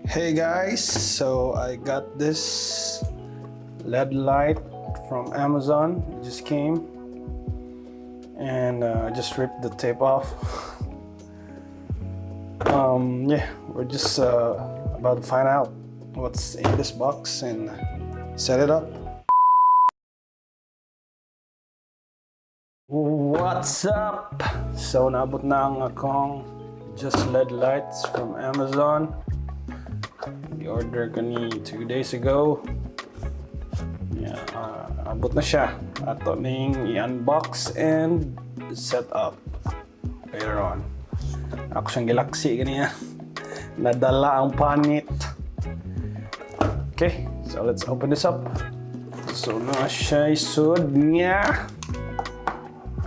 Hey guys, so I got this LED light from Amazon. It just came and I just ripped the tape off. Yeah, we're just about to find out what's in this box and set it up. What's up? So naabot na ang akong Jesled lights from Amazon. I-order ko ni 2 days ago. Yeah, abot na siya. Ato ning i-unbox and set up later on. Ako siyang galaxy ganiya. Nadala ang panit. Okay, so let's open this up. So na siya isud niya.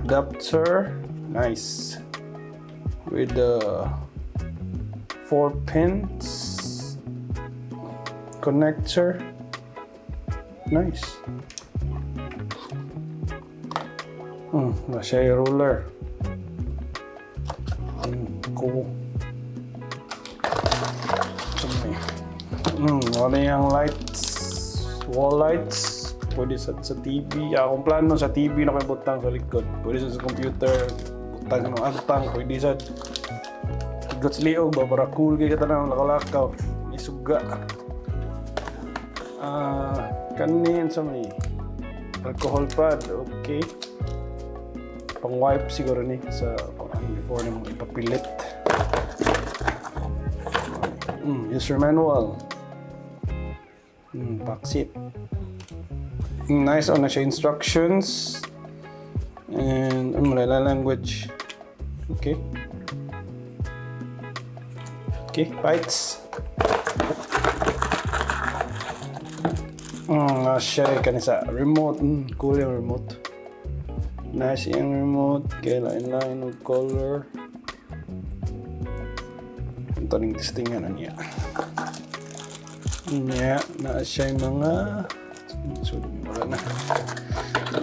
Adapter, nice. With the 4 pins. Connector, nice. Na siya yung ruler. Cool. Wala yung lights, wall lights. Pwede sa TV. Akong plano sa TV na kayo butang sa likod. Pwede sa computer, butang ng agtang. Pwede sa higot sa liog ba, para cool kayo ka tanang lakalakaw. Isuga. Kanin sa may alcohol pad, okay. Pang wipe siguro ni sa before na mo ipapilit. User manual. Backseat. Nice on siya instructions and Malay language. Okay. Okay, bites. Siya kanisa remote. Cool yung remote. Nice yung remote. Kaya line with color. Ito rin testingan na niya. Na siya yung mga wala na.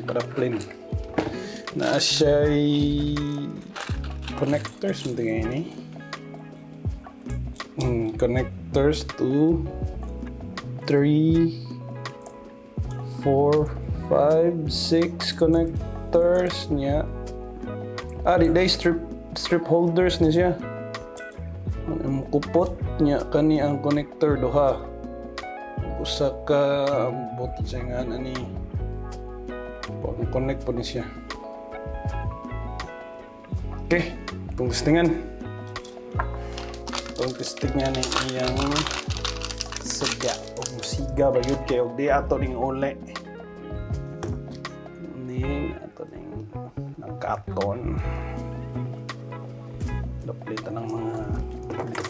Para plain. Na siya connectors. Hindi nga yun connectors to 3 4, 5, 6 connectors niya. Di strip holders ni siya. Ang kupot niya kani ang connector duha. Usa ka ambot siya nga ani. Connect po ni siya. Okay, itong testingan. Itong testing niya ni iyang siga o musiga ba yun kayo di ato ning uli ning ato ning nagkaton daplitan ng mga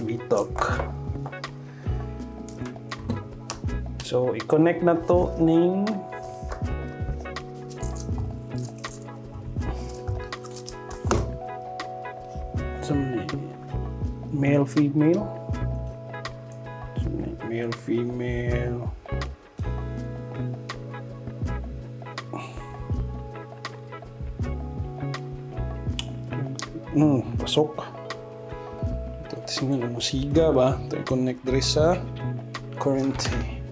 bitok. So i-connect na to ning male female. Male, female. Pasok. Ito tingnan ang musiga ba? Ito i-connect diri sa currency.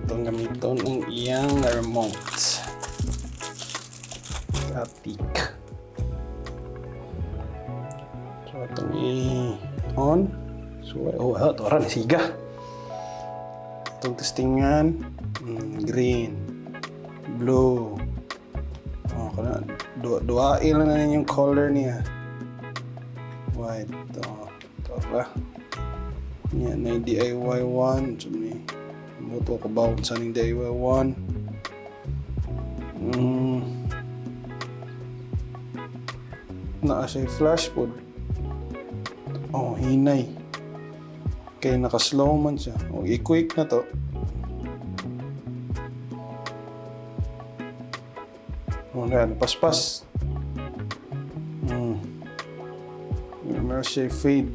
Itong gamiton ng iyang remote. Static. So itong on. So, ito rin, siga. Itong testingan, green, blue. Duain lang na yung color niya. White. Ito ba? Yan, na yung DIY 1. So, may moto ko ba sa yung DIY 1. Siya flash po. Hinay. Kaya naka-slow man siya. I-quick na to. Paspas. Meron siya fade.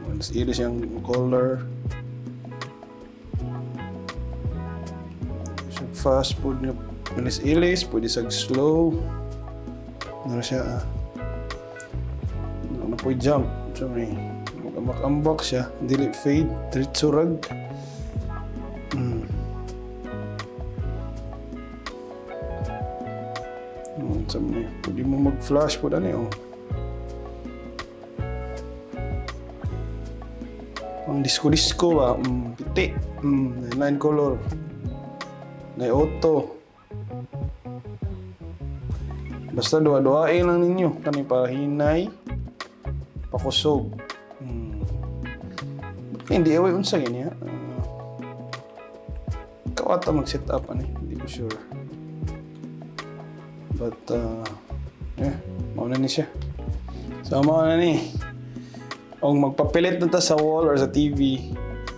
Mas ilis yung color. Fast po niya. Ilis. Pwede sa slow. Meron siya po jump. So may mag-unbox siya. Dili fade. Diretso rag. So may pwede mo mag-flash po dani oh. Ang disco ba? Piti. 9 color. Na auto. Basta dua-duain lang ninyo. Kani para hinay. Pakusog. Hindi away unsa niya. Kawata mag-set up ani. Hindi ko sure. But mauna ni siya. So mauna ni. Kung magpapilit na ta sa wall or sa TV,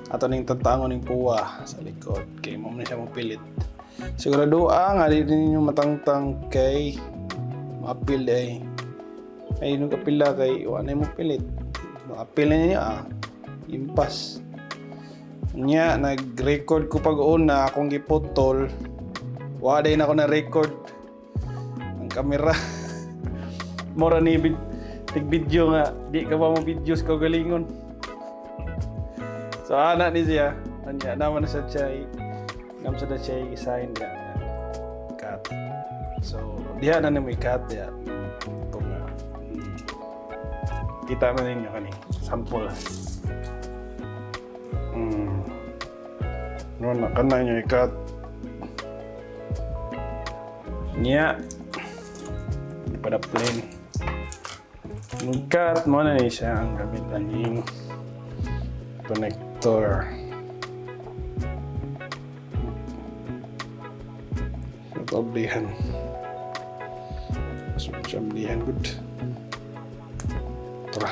ato ning tatangon ning puwa sa likod. Kay mo na siya mapilit. Sigurado nga di ninyo matangtang kay maapil ay. Ay nung kapila kay wala mo pilit. Maapil na niya impas. Nya nag-record ko pag-una akong giputol. Wa day na ako na record. Ang kamera. Mora ni tig-video nga, di ka ba mo videos ko galingon. So ana ni siya, anya naman na sa chay. Ngam sa chay sign dia. Cut. So diha na may cut dia. Ito nga. Kita na ninyo kani sample. No na kana nyo i-cut. Nya. Di pada plain. Mag-cut mo na siya ang gamitan yung connector. Pablihan. So, pablihan good. Tara.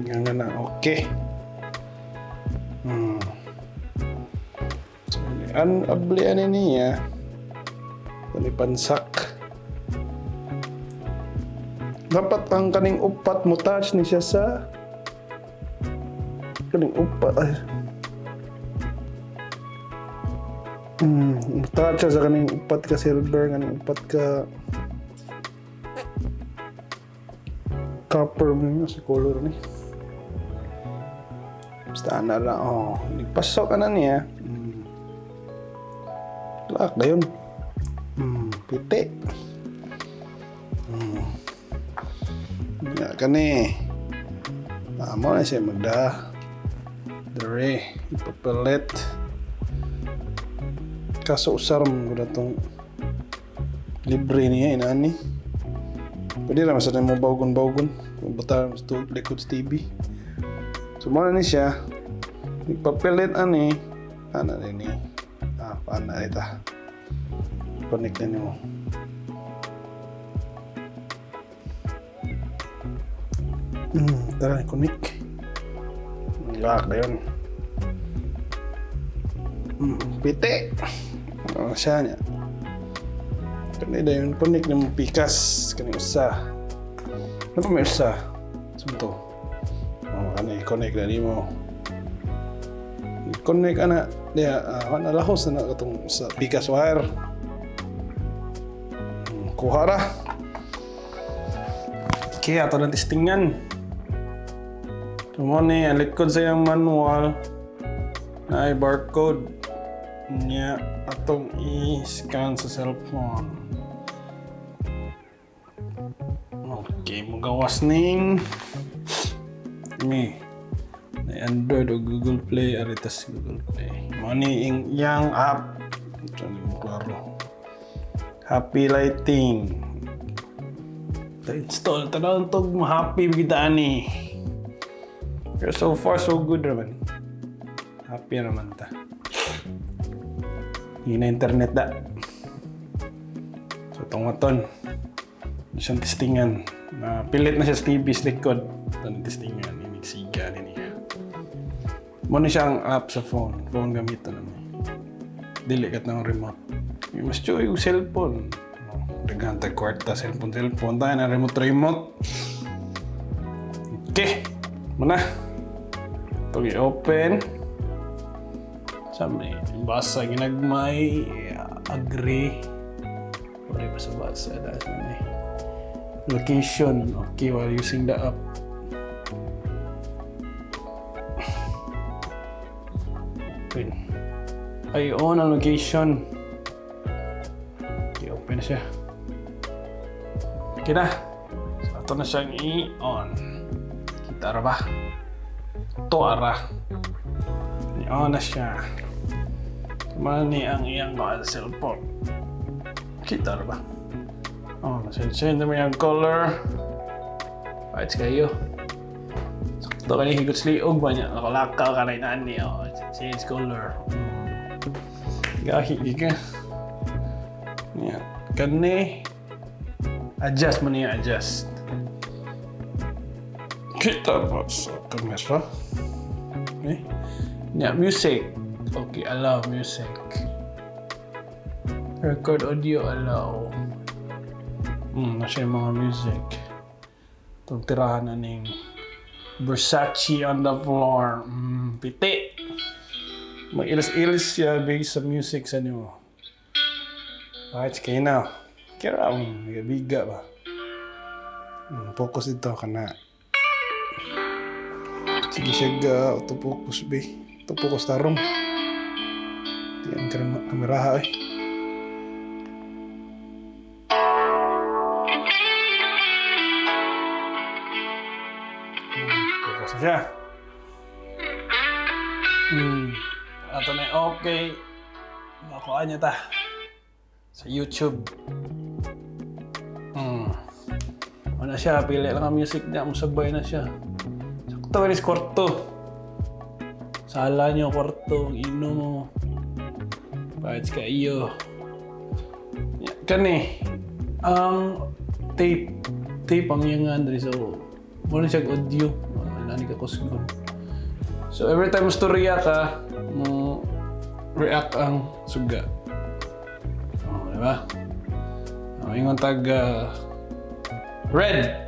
Nga na, okay. So, ang ablihan niya, panipansak. Dapat ang kaning upat mo touch ni siya sa kaning upat ay. Touch siya sa kaning upat ka silver, kaning upat ka copper mo sa color ni. Basta na lang nagpasok ka na niya. Lock na yun. Piti. Kani mo na siya magda dere ipapalit kaso usar mo na itong libre niya inani pwede naman sa mo bawgon kung bata sa likod sa TV. So mo na ni siya ipapalit ani ana rin ni paana ita connect na mo. Tara, connect. Lock na yun. Piti. Siya niya. Kanina yun, connect na mong pikas. Kanina usa. Ano pa may usa? Sumto. Kanina, connect na di mo. Connect ka na. Diya, nalahos na itong sa pikas wire. Kuha ra. Okay, ato na testingan. Tumoni, ang likod sa yung manual na ay barcode niya atong i-scan sa cellphone. Okay, magawas ning na Android o Google Play, aritas Google Play. Money yung app. Ito mo klaro. Happy Lighting. Install tanong tog happy kita ni. Pero so far so good naman. Happy naman ta. Hina internet da. So tungaton. Isang testingan. Pilit na siya sa TV sa likod. Itong testingan. Inigsiga niya. Muna siyang app sa phone. Phone gamito naman. Dilikat ng remote. Yung mas choy yung cellphone. Nagantay kwarta, cellphone. Tayo na remote. Okay. Muna. Ito i-open. Sabi, basa, ginagmay, agree. Pwede pa sa basa. Dahil na location. Okay, while using the app. Open. Ay, on ang location. Okay, open na siya. Okay na. So, ito na siyang i-on. Kita ra ba? Ito ara. I-on na siya. Mani ang iyang mga cellphone. Kita ra ba? Oh, masin-send mo yung color. Right kayo. Sakto ka ni higot liog ba niya? Nakalakaw ka rin ani. Oh, change color. Gahi ka. Yan. Kani. Adjust mo niya, adjust. Kita ba sa camera? Okay. Yeah, music. Okay, allow music. Record audio, allow. Nasa yung mga music. Itong tirahan na ning Versace on the floor. Piti. Mag-ilis-ilis siya based sa music sa niyo. Right, kayo na. Kira ang biga ba? Focus dito ka na. Sige siya auto-focus be. Auto-focus tarong. Di ang kamera eh. Focus na siya. Ato na okay. Nakuha niya ta. Sa YouTube. Ano siya, pili lang ang music niya, musabay na siya. Sakto rin is kwarto. Sala niyo kwarto, ino mo. Bakit ka iyo? Kani, tape ang yung Andre, so muna siya audio. Nani ka kusgon. So every time storya ka, mo react ang suga. Diba? Ingon tag red.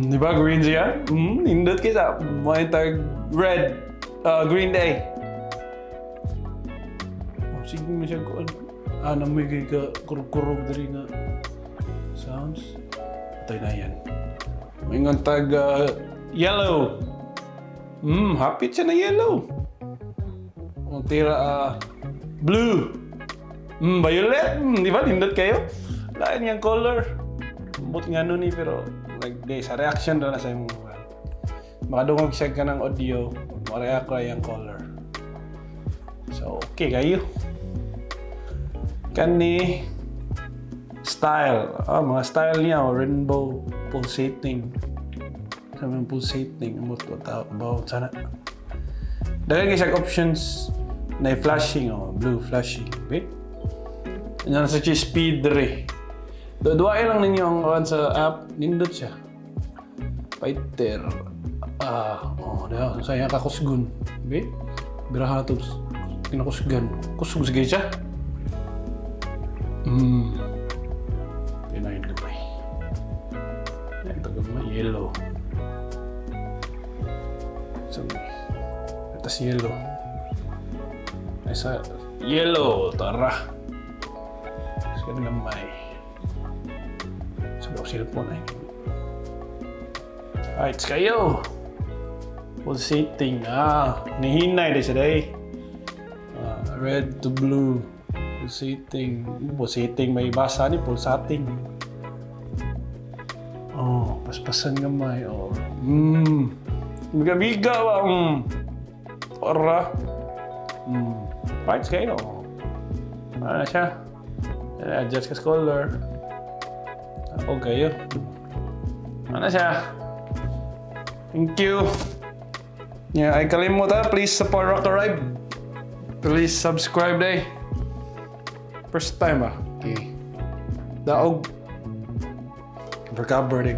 Diba green siya? Nindot kita. May tag red. Green day. Sige mo siya ko. Namigay ka kurug-kurug dari nga sounds. Ito na yan. Ingon tag yellow. Happy siya na yellow. Tira blue. Violet, di ba? Nindot kayo? Lain yung color. But nga nun pero sa reaction doon na sa yung makadungog siya ka ng audio, ma-react ko yung color. So, okay kayo. Kani style. Mga style niya, rainbow pulsating. Sabi yung pulsating. About sana. Dahil kasi options na flashing, blue flashing. Okay? Yan sa speed re. Duwain lang ninyo ang sa app, nindot siya. Fighter. Diba? Saya kakusgun. Okay? Biraha ito. Kinakusgan. Kusog sige siya. Pinayin gamay. Ito gamay. Yellow. So, ito si yellow. Ay sa yellow. Tara. Sige na gamay. Sabi ako cellphone ay. Alright, kayo. Pulsating. Nihinay din siya day. Red to blue. Pulsating. Pulsating. May basa ni pulsating. Paspasan gamay. Biga-biga ba? Para. Alright, kayo. Ano na siya? Adjust ka color. Okay, yun. Ano siya? Thank you. Yeah, ay kalimutan. Please support Rock Arrive. Please subscribe day. First time ba? Okay. Daog. Recover day.